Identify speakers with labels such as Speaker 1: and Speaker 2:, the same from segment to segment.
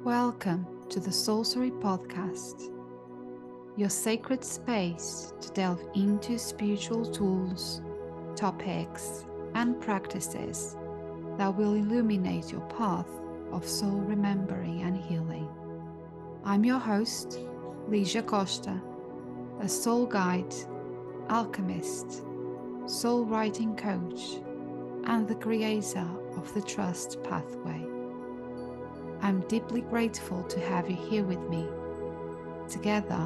Speaker 1: Welcome to the Soulcery Podcast, your sacred space to delve into spiritual tools, topics, and practices that will illuminate your path of soul remembering and healing. I'm your host, Ligia Costa, a soul guide, alchemist, soul writing coach, and the creator of the Trust Pathway. I'm deeply grateful to have you here with me. Together,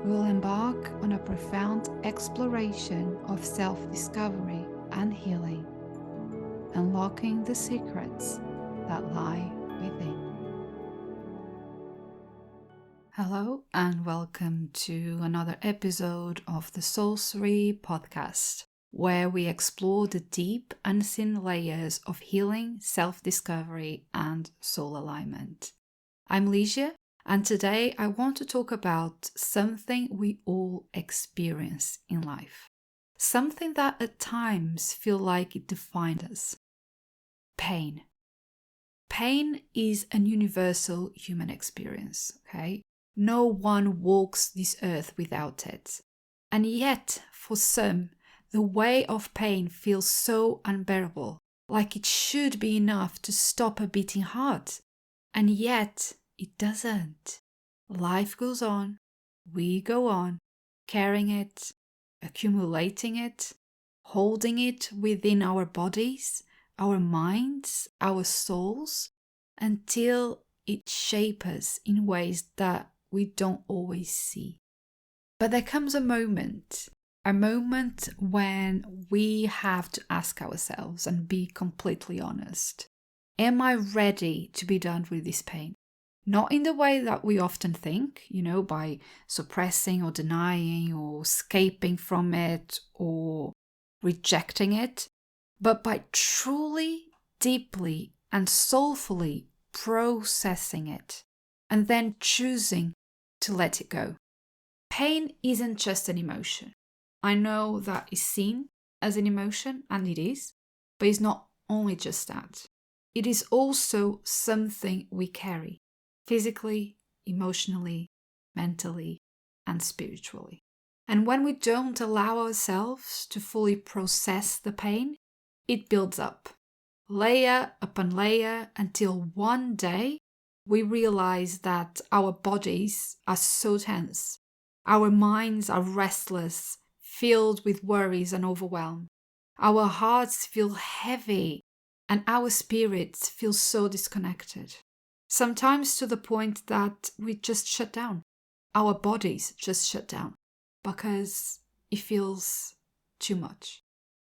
Speaker 1: we will embark on a profound exploration of self-discovery and healing, unlocking the secrets that lie within. Hello and welcome to another episode of the Soulcery Podcast, where we explore the deep, unseen layers of healing, self-discovery, and soul alignment. I'm Ligia, and today I want to talk about something we all experience in life. Something that at times feel like it defined us. Pain. Pain is an universal human experience, okay? No one walks this earth without it. And yet, for some, the weight of pain feels so unbearable, like it should be enough to stop a beating heart. And yet, it doesn't. Life goes on, we go on, carrying it, accumulating it, holding it within our bodies, our minds, our souls, until it shapes us in ways that we don't always see. But there comes a moment when we have to ask ourselves and be completely honest. Am I ready to be done with this pain? Not in the way that we often think, by suppressing or denying or escaping from it or rejecting it, but by truly, deeply and soulfully processing it and then choosing to let it go. Pain isn't just an emotion. I know that is seen as an emotion, and it is, but it's not only just that. It is also something we carry, physically, emotionally, mentally, and spiritually. And when we don't allow ourselves to fully process the pain, it builds up, layer upon layer, until one day we realize that our bodies are so tense, our minds are restless, filled with worries and overwhelm. Our hearts feel heavy and our spirits feel so disconnected. Sometimes to the point that we just shut down. Our bodies just shut down because it feels too much.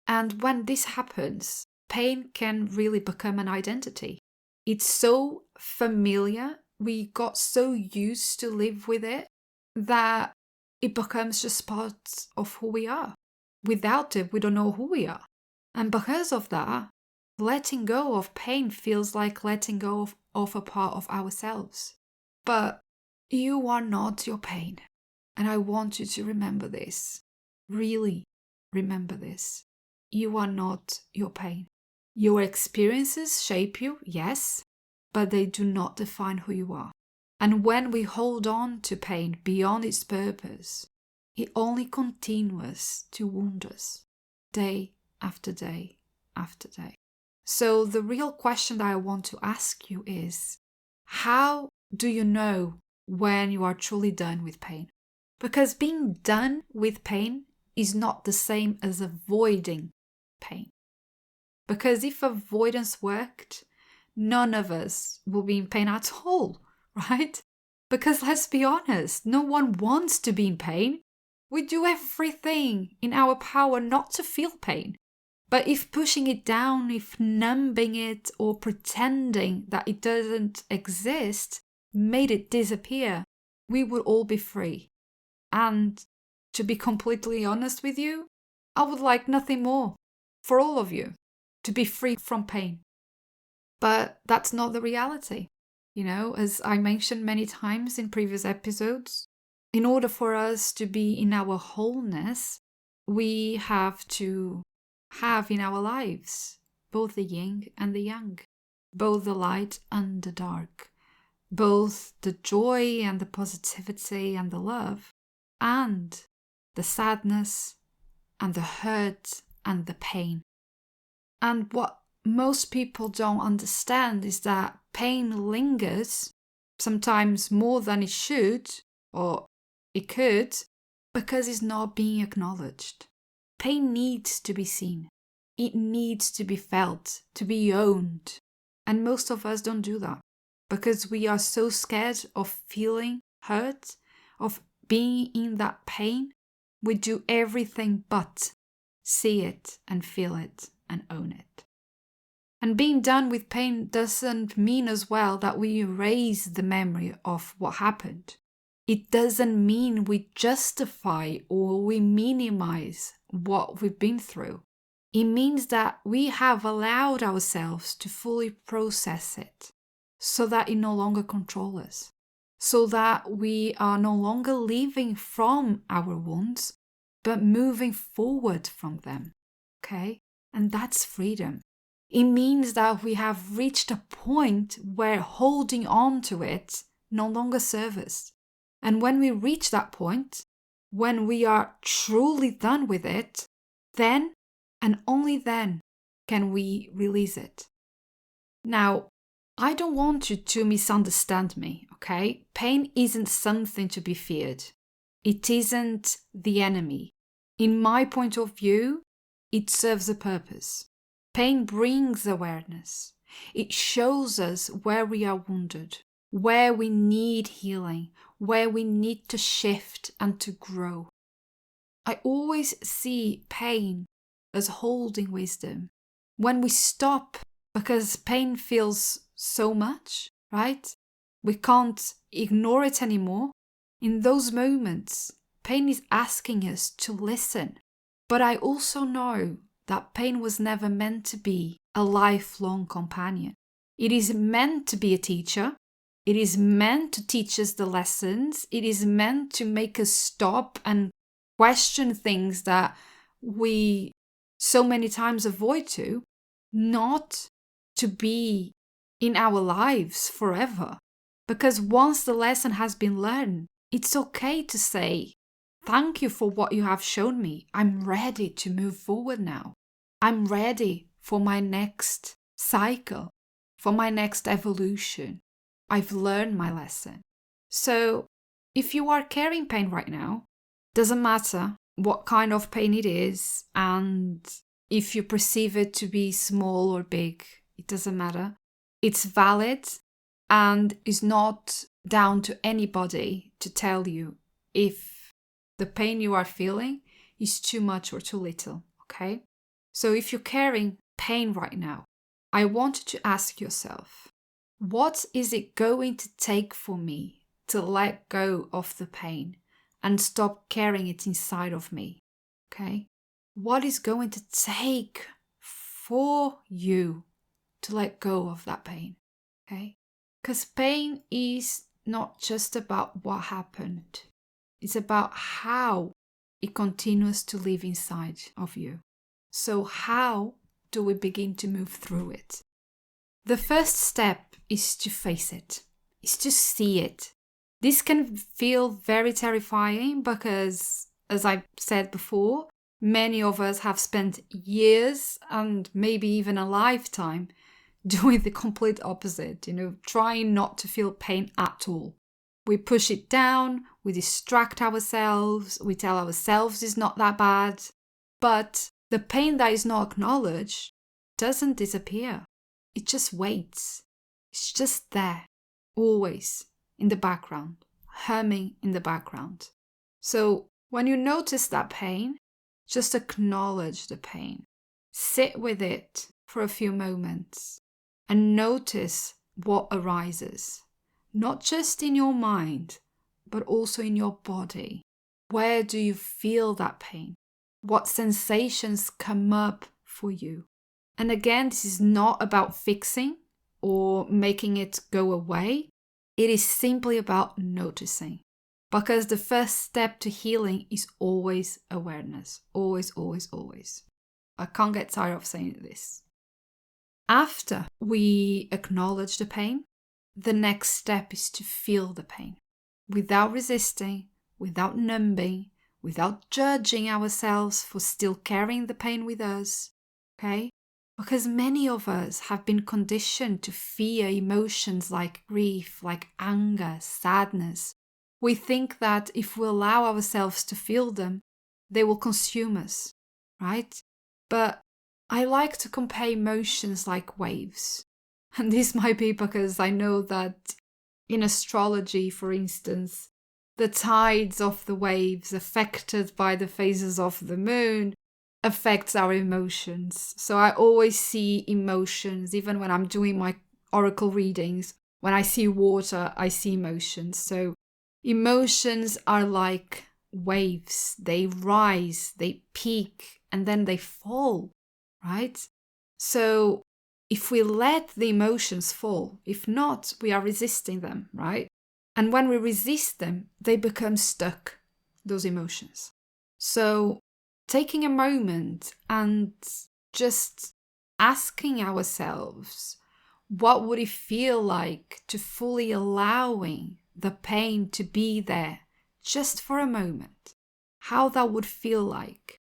Speaker 1: And when this happens, pain can really become an identity. It's so familiar, we got so used to live with it that it becomes just part of who we are. Without it, we don't know who we are. And because of that, letting go of pain feels like letting go of a part of ourselves. But you are not your pain. And I want you to remember this. Really remember this. You are not your pain. Your experiences shape you, yes, but they do not define who you are. And when we hold on to pain beyond its purpose, it only continues to wound us, day after day after day. So the real question that I want to ask you is, how do you know when you are truly done with pain? Because being done with pain is not the same as avoiding pain. Because if avoidance worked, none of us will be in pain at all, right? Because let's be honest, no one wants to be in pain. We do everything in our power not to feel pain. But if pushing it down, if numbing it, or pretending that it doesn't exist made it disappear, we would all be free. And to be completely honest with you, I would like nothing more for all of you to be free from pain. But that's not the reality. As I mentioned many times in previous episodes, in order for us to be in our wholeness, we have to have in our lives both the yin and the yang, both the light and the dark, both the joy and the positivity and the love, and the sadness and the hurt and the pain. And what most people don't understand is that pain lingers, sometimes more than it should or it could, because it's not being acknowledged. Pain needs to be seen. It needs to be felt, to be owned. And most of us don't do that because we are so scared of feeling hurt, of being in that pain. We do everything but see it and feel it and own it. And being done with pain doesn't mean as well that we erase the memory of what happened. It doesn't mean we justify or we minimize what we've been through. It means that we have allowed ourselves to fully process it so that it no longer controls us, so that we are no longer living from our wounds, but moving forward from them. Okay? And that's freedom. It means that we have reached a point where holding on to it no longer serves us. And when we reach that point, when we are truly done with it, then and only then can we release it. Now, I don't want you to misunderstand me, okay? Pain isn't something to be feared. It isn't the enemy. In my point of view, it serves a purpose. Pain brings awareness. It shows us where we are wounded, where we need healing, where we need to shift and to grow. I always see pain as holding wisdom. When we stop, because pain feels so much, right? We can't ignore it anymore. In those moments, pain is asking us to listen. But I also know that pain was never meant to be a lifelong companion. It is meant to be a teacher. It is meant to teach us the lessons. It is meant to make us stop and question things that we so many times avoid to, not to be in our lives forever. Because once the lesson has been learned, it's okay to say, thank you for what you have shown me. I'm ready to move forward now. I'm ready for my next cycle, for my next evolution. I've learned my lesson. So if you are carrying pain right now, doesn't matter what kind of pain it is, and if you perceive it to be small or big, it doesn't matter. It's valid and is not down to anybody to tell you if the pain you are feeling is too much or too little, okay? So if you're carrying pain right now, I want you to ask yourself, what is it going to take for me to let go of the pain and stop carrying it inside of me? Okay? What is going to take for you to let go of that pain? Okay? Because pain is not just about what happened. It's about how it continues to live inside of you. So how do we begin to move through it? The first step is to face it, is to see it. This can feel very terrifying because, as I said before, many of us have spent years and maybe even a lifetime doing the complete opposite, trying not to feel pain at all. We push it down, we distract ourselves, we tell ourselves it's not that bad. But the pain that is not acknowledged doesn't disappear. It just waits. It's just there, always in the background, humming in the background. So when you notice that pain, just acknowledge the pain. Sit with it for a few moments and notice what arises. Not just in your mind, but also in your body. Where do you feel that pain? What sensations come up for you? And again, this is not about fixing or making it go away. It is simply about noticing. Because the first step to healing is always awareness. Always, always, always. I can't get tired of saying this. After we acknowledge the pain, the next step is to feel the pain without resisting, without numbing, without judging ourselves for still carrying the pain with us, okay? Because many of us have been conditioned to fear emotions like grief, like anger, sadness. We think that if we allow ourselves to feel them, they will consume us, right? But I like to compare emotions like waves. And this might be because I know that in astrology, for instance, the tides of the waves affected by the phases of the moon affects our emotions. So I always see emotions, even when I'm doing my oracle readings. When I see water, I see emotions. So emotions are like waves. They rise, they peak, and then they fall, right? So if we let the emotions fall, if not, we are resisting them, right? And when we resist them, they become stuck, those emotions. So taking a moment and just asking ourselves, what would it feel like to fully allowing the pain to be there just for a moment? How that would feel like,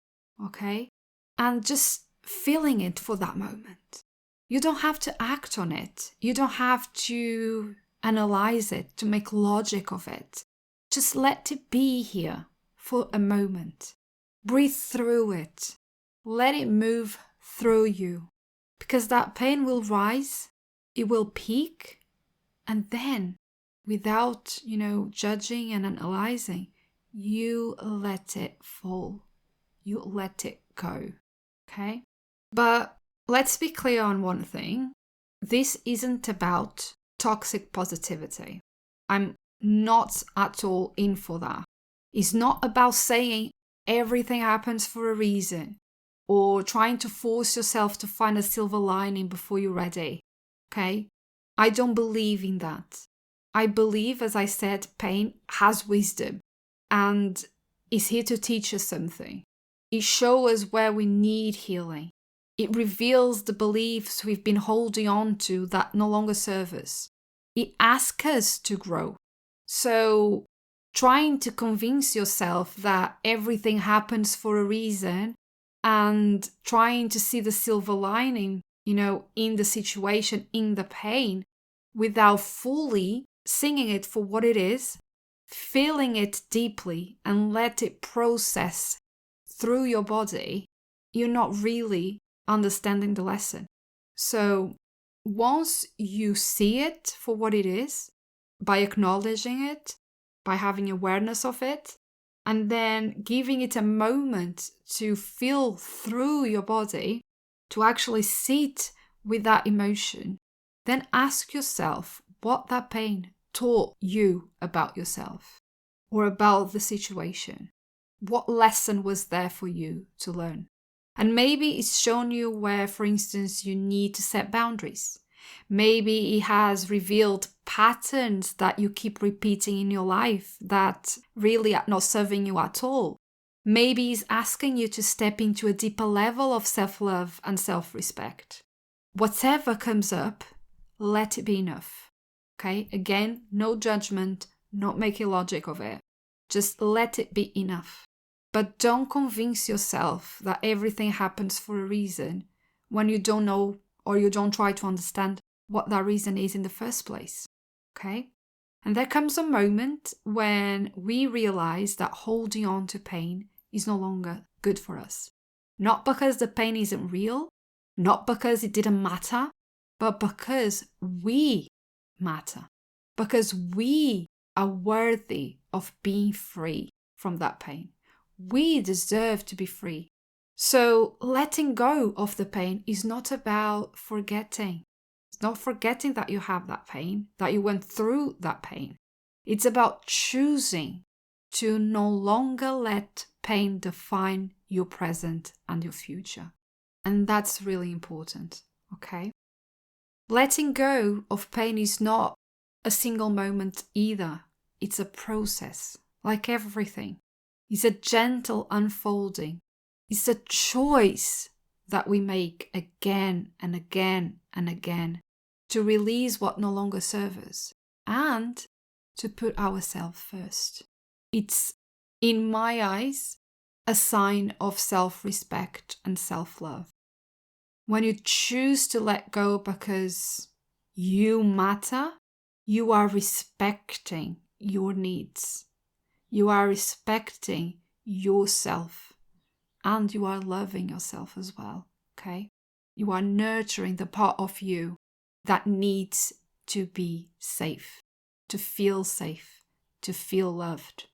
Speaker 1: okay? And just feeling it for that moment. You don't have to act on it. You don't have to analyze it, to make logic of it. Just let it be here for a moment. Breathe through it. Let it move through you. Because that pain will rise, it will peak, and then, without, judging and analyzing, you let it fall. You let it go. Okay? But let's be clear on one thing. This isn't about toxic positivity. I'm not at all in for that. It's not about saying everything happens for a reason or trying to force yourself to find a silver lining before you're ready. Okay? I don't believe in that. I believe, as I said, pain has wisdom and is here to teach us something. It shows us where we need healing. It reveals the beliefs we've been holding on to that no longer serve us. It asks us to grow. So, trying to convince yourself that everything happens for a reason and trying to see the silver lining, in the situation, in the pain, without fully seeing it for what it is, feeling it deeply and let it process through your body, you're not really understanding the lesson. So once you see it for what it is, by acknowledging it, by having awareness of it, and then giving it a moment to feel through your body, to actually sit with that emotion, then ask yourself what that pain taught you about yourself or about the situation. What lesson was there for you to learn? And maybe it's shown you where, for instance, you need to set boundaries. Maybe it has revealed patterns that you keep repeating in your life that really are not serving you at all. Maybe it's asking you to step into a deeper level of self-love and self-respect. Whatever comes up, let it be enough. Okay? Again, no judgment, not making logic of it. Just let it be enough. But don't convince yourself that everything happens for a reason when you don't know or you don't try to understand what that reason is in the first place. Okay? And there comes a moment when we realize that holding on to pain is no longer good for us. Not because the pain isn't real, not because it didn't matter, but because we matter. Because we are worthy of being free from that pain. We deserve to be free. So letting go of the pain is not about forgetting. It's not forgetting that you have that pain, that you went through that pain. It's about choosing to no longer let pain define your present and your future. And that's really important, okay? Letting go of pain is not a single moment either. It's a process, like everything. It's a gentle unfolding. It's a choice that we make again and again and again to release what no longer serves us, and to put ourselves first. It's, in my eyes, a sign of self-respect and self-love. When you choose to let go because you matter, you are respecting your needs. You are respecting yourself, and you are loving yourself as well, okay? You are nurturing the part of you that needs to be safe, to feel loved.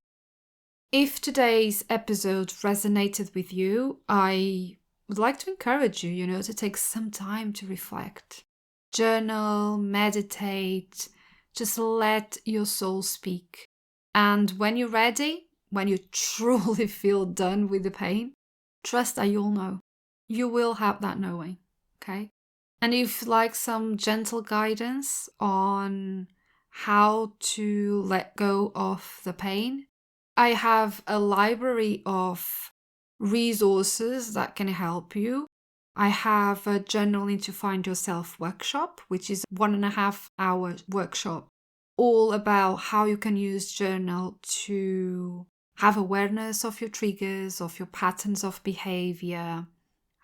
Speaker 1: If today's episode resonated with you, I would like to encourage you, to take some time to reflect. Journal, meditate, just let your soul speak. And when you're ready, when you truly feel done with the pain, trust that you'll know. You will have that knowing, okay? And if you'd like some gentle guidance on how to let go of the pain, I have a library of resources that can help you. I have a Journaling to Find Yourself workshop, which is 1.5 hour workshop, all about how you can use journal to have awareness of your triggers, of your patterns of behavior,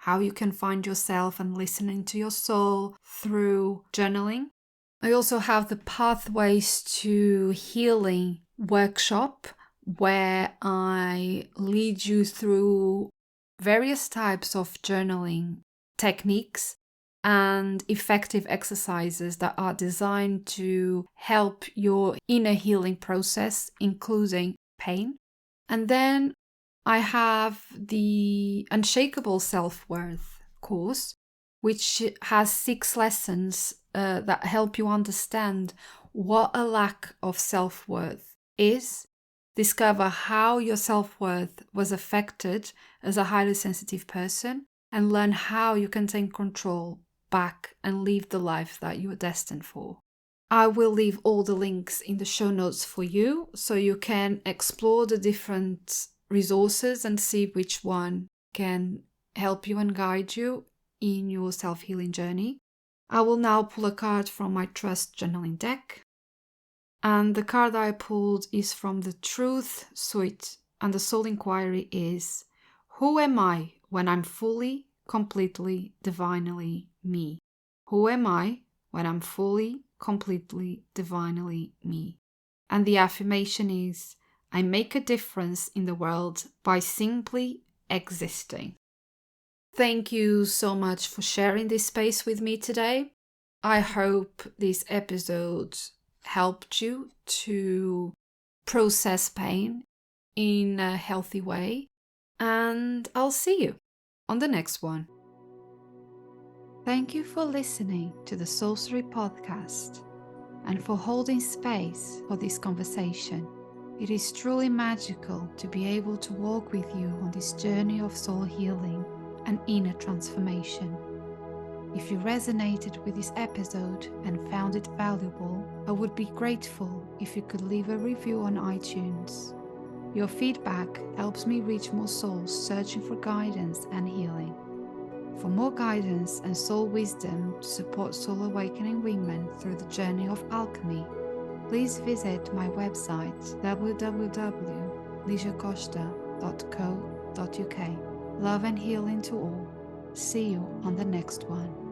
Speaker 1: how you can find yourself and listening to your soul through journaling. I also have the Pathways to Healing workshop, where I lead you through various types of journaling techniques and effective exercises that are designed to help your inner healing process, including pain. And then I have the Unshakable Self-Worth course, which has 6 lessons that help you understand what a lack of self-worth is, discover how your self-worth was affected as a highly sensitive person, and learn how you can take control back and live the life that you are destined for. I will leave all the links in the show notes for you, so you can explore the different resources and see which one can help you and guide you in your self-healing journey. I will now pull a card from my Trust journaling deck. And the card I pulled is from the Truth Suite, and the soul inquiry is, who am I when I'm fully, completely, divinely me? Who am I when I'm fully, completely, divinely me? And the affirmation is, I make a difference in the world by simply existing. Thank you so much for sharing this space with me today. I hope this episode helped you to process pain in a healthy way, and I'll see you on the next one. Thank you for listening to the Soulcery Podcast and for holding space for this conversation. It is truly magical to be able to walk with you on this journey of soul healing and inner transformation. If you resonated with this episode and found it valuable, I would be grateful if you could leave a review on iTunes. Your feedback helps me reach more souls searching for guidance and healing. For more guidance and soul wisdom to support soul awakening women through the journey of alchemy, please visit my website www.ligiacosta.co.uk. Love and healing to all. See you on the next one.